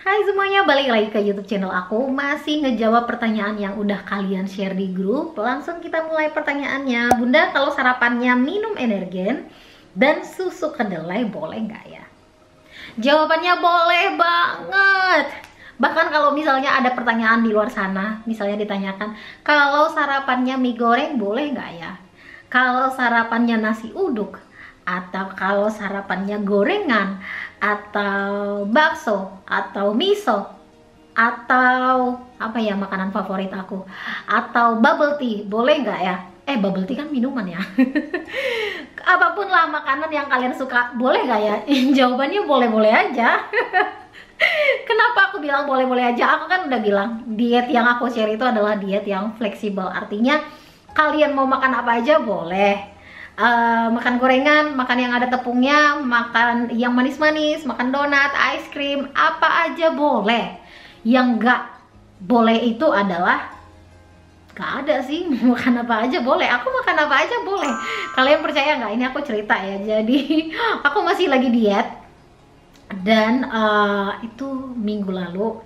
Hai semuanya, balik lagi ke YouTube channel aku. Masih ngejawab pertanyaan yang udah kalian share di grup. Langsung kita mulai pertanyaannya. Bunda, kalau sarapannya minum energen dan susu kedelai boleh nggak ya? Jawabannya boleh banget. Bahkan kalau misalnya ada pertanyaan di luar sana, misalnya ditanyakan, kalau sarapannya mie goreng boleh nggak ya? Kalau sarapannya nasi uduk, atau kalau sarapannya gorengan, atau bakso, atau miso, atau apa ya makanan favorit aku, atau bubble tea, boleh nggak ya? Bubble tea kan minuman ya. Apapun lah makanan yang kalian suka, boleh nggak ya? Jawabannya boleh-boleh aja. Kenapa aku bilang boleh-boleh aja? Aku kan udah bilang diet yang aku share itu adalah diet yang fleksibel. Artinya kalian mau makan apa aja boleh. Makan gorengan, makan yang ada tepungnya, makan yang manis-manis, makan donat, ice cream, apa aja boleh. Yang nggak boleh itu adalah nggak ada sih. Makan apa aja boleh, aku makan apa aja boleh. Kalian percaya nggak? Ini aku cerita ya. Jadi aku masih lagi diet dan itu minggu lalu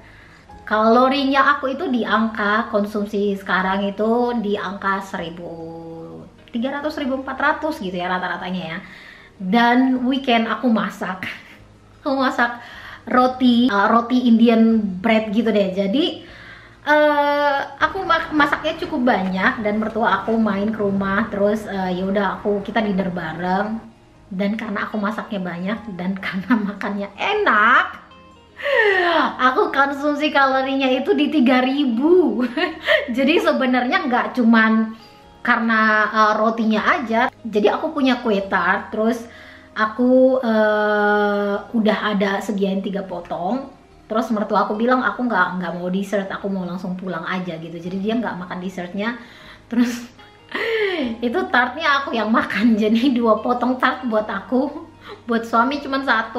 kalorinya aku itu di angka konsumsi sekarang itu di angka 1.300 1.400 gitu ya rata-ratanya ya. Dan weekend aku masak roti Indian bread gitu deh. Jadi aku masaknya cukup banyak dan mertua aku main ke rumah, terus ya udah kita dinner bareng. Dan karena aku masaknya banyak dan karena makannya enak, aku konsumsi kalorinya itu di 3.000. Jadi sebenarnya nggak cuman karena rotinya aja. Jadi aku punya kue tart, terus aku udah ada sediain 3 potong. Terus mertua aku bilang aku nggak mau dessert, aku mau langsung pulang aja gitu. Jadi dia nggak makan dessertnya. Terus itu tartnya aku yang makan. Jadi 2 potong tart buat aku, buat suami cuma 1.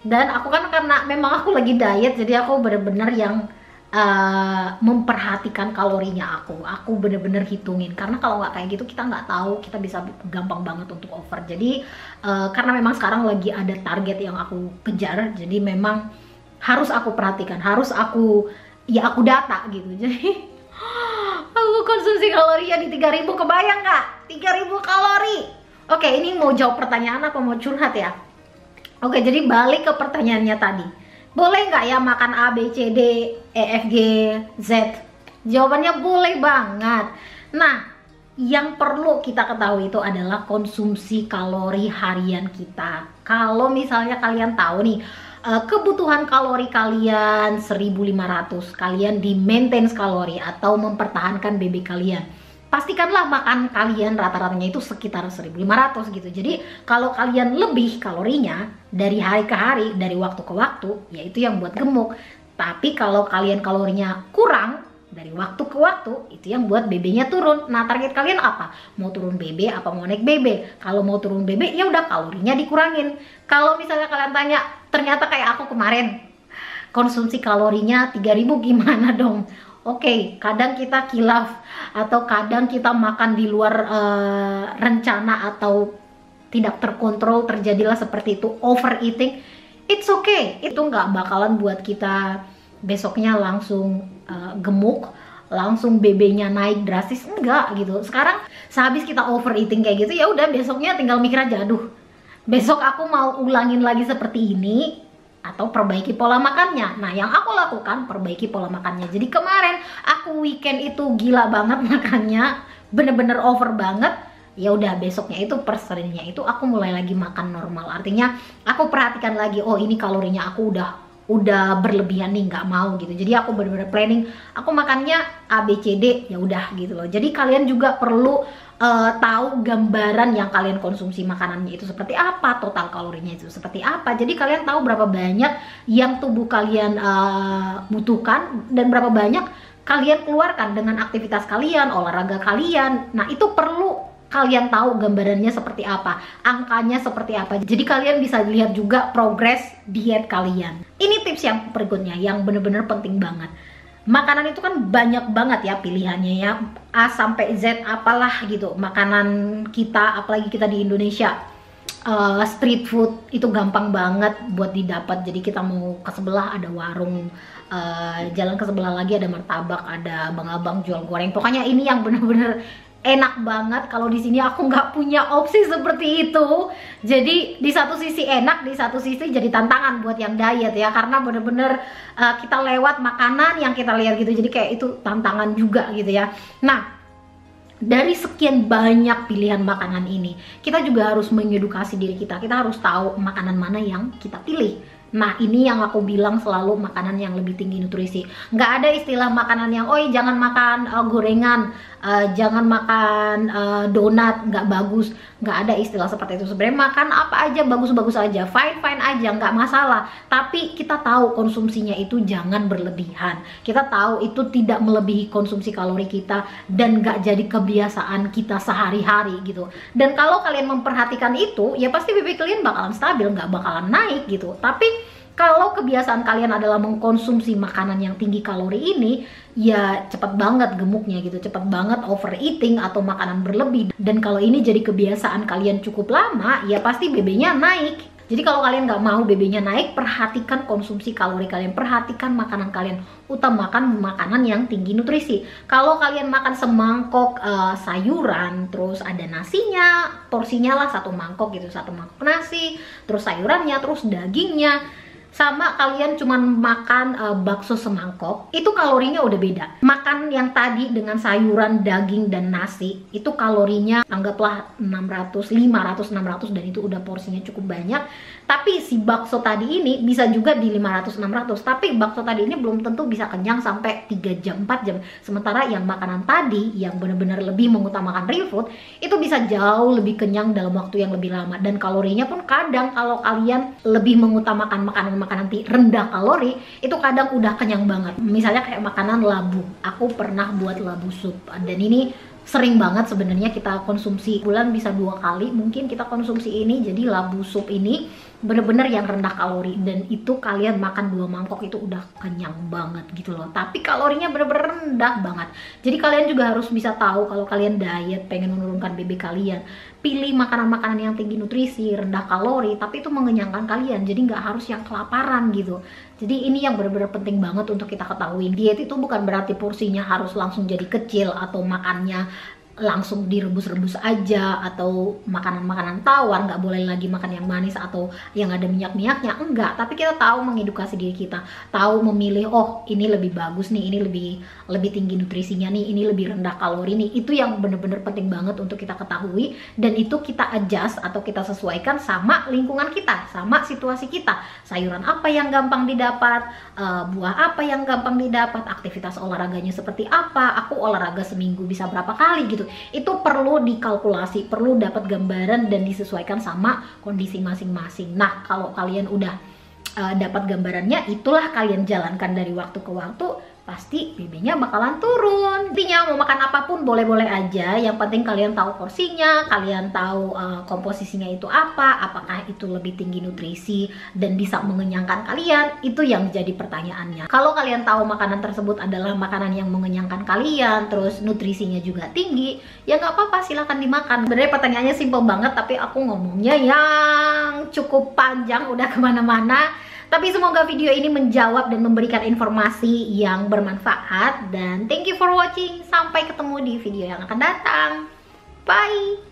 Dan aku kan karena memang aku lagi diet, jadi aku bener-bener yang memperhatikan kalorinya aku bener-bener hitungin, karena kalau nggak kayak gitu kita nggak tahu, kita bisa gampang banget untuk over. Jadi karena memang sekarang lagi ada target yang aku kejar, jadi memang harus aku perhatikan, harus aku data gitu. Jadi aku konsumsi kalorinya di 3.000, kebayang nggak? 3.000 kalori. Oke, ini mau jawab pertanyaan apa mau curhat ya? Oke, jadi balik ke pertanyaannya tadi. Boleh nggak ya makan A, B, C, D, E, F, G, Z? Jawabannya boleh banget. Nah, yang perlu kita ketahui itu adalah konsumsi kalori harian kita. Kalau misalnya kalian tahu nih, kebutuhan kalori kalian 1.500, kalian di maintenance kalori atau mempertahankan BB kalian, pastikanlah makan kalian rata-ratanya itu sekitar 1.500 gitu. Jadi kalau kalian lebih kalorinya dari hari ke hari, dari waktu ke waktu, ya itu yang buat gemuk. Tapi kalau kalian kalorinya kurang dari waktu ke waktu, itu yang buat BB-nya turun. Nah, target kalian apa? Mau turun BB apa mau naik BB? Kalau mau turun BB, ya udah kalorinya dikurangin. Kalau misalnya kalian tanya, ternyata kayak aku kemarin, konsumsi kalorinya 3.000, gimana dong? Oke, kadang kita kilaf atau kadang kita makan di luar rencana atau tidak terkontrol, terjadilah seperti itu, overeating. It's okay, itu nggak bakalan buat kita besoknya langsung gemuk, langsung BB-nya naik drastis, enggak gitu. Sekarang sehabis kita overeating kayak gitu, ya udah besoknya tinggal mikir aja, aduh, besok aku mau ulangin lagi seperti ini atau perbaiki pola makannya. Nah, yang aku lakukan perbaiki pola makannya. Jadi kemarin aku weekend itu gila banget makannya, bener-bener over banget. Ya udah besoknya itu perserinnya itu aku mulai lagi makan normal. Artinya aku perhatikan lagi, oh ini kalorinya aku udah berlebihan nih, nggak mau gitu. Jadi aku bener-bener planning, aku makannya A, B, C, D, ya udah gitu loh. Jadi kalian juga perlu tahu gambaran yang kalian konsumsi makanannya itu seperti apa, total kalorinya itu seperti apa. Jadi kalian tahu berapa banyak yang tubuh kalian butuhkan dan berapa banyak kalian keluarkan dengan aktivitas kalian, olahraga kalian. Nah, itu perlu kalian tahu gambarannya seperti apa, angkanya seperti apa. Jadi kalian bisa lihat juga progres diet kalian. Ini tips yang berikutnya yang bener-bener penting banget. Makanan itu kan banyak banget ya pilihannya ya, A sampai Z apalah gitu makanan kita, apalagi kita di Indonesia. street food itu gampang banget buat didapat. Jadi kita mau ke sebelah ada warung, jalan ke sebelah lagi ada martabak, ada abang-abang jual goreng. Pokoknya ini yang bener-bener enak banget. Kalau di sini aku nggak punya opsi seperti itu. Jadi di satu sisi enak, di satu sisi jadi tantangan buat yang diet ya, karena bener-bener kita lewat makanan yang kita lihat gitu. Jadi kayak itu tantangan juga gitu ya. Nah, dari sekian banyak pilihan makanan ini, kita juga harus mengedukasi diri kita. Kita harus tahu makanan mana yang kita pilih. Nah, ini yang aku bilang selalu makanan yang lebih tinggi nutrisi. Nggak ada istilah makanan yang, oi jangan makan gorengan, jangan makan donat, nggak bagus. Nggak ada istilah seperti itu. Sebenarnya makan apa aja bagus-bagus aja, fine-fine aja, nggak masalah. Tapi kita tahu konsumsinya itu jangan berlebihan. Kita tahu itu tidak melebihi konsumsi kalori kita dan nggak jadi kebiasaan kita sehari-hari gitu. Dan kalau kalian memperhatikan itu, ya pasti BB kalian bakalan stabil, nggak bakalan naik gitu. Tapi kalau kebiasaan kalian adalah mengkonsumsi makanan yang tinggi kalori ini, ya cepet banget gemuknya gitu, cepet banget overeating atau makanan berlebih. Dan kalau ini jadi kebiasaan kalian cukup lama, ya pasti BB-nya naik. Jadi kalau kalian nggak mau BB-nya naik, perhatikan konsumsi kalori kalian, perhatikan makanan kalian, utamakan makanan yang tinggi nutrisi. Kalau kalian makan semangkok sayuran, terus ada nasinya, porsinya lah 1 mangkok gitu, 1 mangkok nasi, terus sayurannya, terus dagingnya, sama kalian cuman makan bakso semangkok, itu kalorinya udah beda. Makan yang tadi dengan sayuran, daging, dan nasi, itu kalorinya anggaplah 600, 500, 600, dan itu udah porsinya cukup banyak. Tapi si bakso tadi ini bisa juga di 500, 600, tapi bakso tadi ini belum tentu bisa kenyang sampai 3 jam, 4 jam. Sementara yang makanan tadi, yang benar-benar lebih mengutamakan real food, itu bisa jauh lebih kenyang dalam waktu yang lebih lama. Dan kalorinya pun kadang kalau kalian lebih mengutamakan makanan nanti rendah kalori, itu kadang udah kenyang banget. Misalnya kayak makanan labu, aku pernah buat labu sup, dan ini sering banget sebenarnya kita konsumsi, bulan bisa 2 kali mungkin kita konsumsi ini. Jadi labu sup ini bener-bener yang rendah kalori, dan itu kalian makan 2 mangkok itu udah kenyang banget gitu loh. Tapi kalorinya bener-bener rendah banget. Jadi kalian juga harus bisa tahu kalau kalian diet, pengen menurunkan BB kalian, pilih makanan-makanan yang tinggi nutrisi, rendah kalori, tapi itu mengenyangkan kalian. Jadi nggak harus yang kelaparan gitu. Jadi ini yang benar-benar penting banget untuk kita ketahui. Diet itu bukan berarti porsinya harus langsung jadi kecil atau makannya langsung direbus-rebus aja, atau makanan-makanan tawar, nggak boleh lagi makan yang manis atau yang ada minyak-minyaknya, enggak. Tapi kita tahu mengedukasi diri kita, tahu memilih, oh ini lebih bagus nih, ini lebih tinggi nutrisinya nih, ini lebih rendah kalori nih. Itu yang bener-bener penting banget untuk kita ketahui, dan itu kita adjust atau kita sesuaikan sama lingkungan kita, sama situasi kita. Sayuran apa yang gampang didapat, buah apa yang gampang didapat, aktivitas olahraganya seperti apa, aku olahraga seminggu bisa berapa kali gitu. Itu perlu dikalkulasi, perlu dapat gambaran dan disesuaikan sama kondisi masing-masing. Nah, kalau kalian udah dapat gambarannya, itulah kalian jalankan dari waktu ke waktu, pasti BB-nya bakalan turun. Intinya mau makan apapun boleh-boleh aja, yang penting kalian tahu porsinya, kalian tahu komposisinya itu apa, apakah itu lebih tinggi nutrisi dan bisa mengenyangkan kalian. Itu yang jadi pertanyaannya. Kalau kalian tahu makanan tersebut adalah makanan yang mengenyangkan kalian, terus nutrisinya juga tinggi, ya nggak apa-apa, silahkan dimakan. Sebenarnya pertanyaannya simple banget, tapi aku ngomongnya yang cukup panjang, udah kemana-mana. Tapi semoga video ini menjawab dan memberikan informasi yang bermanfaat. Dan thank you for watching. Sampai ketemu di video yang akan datang. Bye!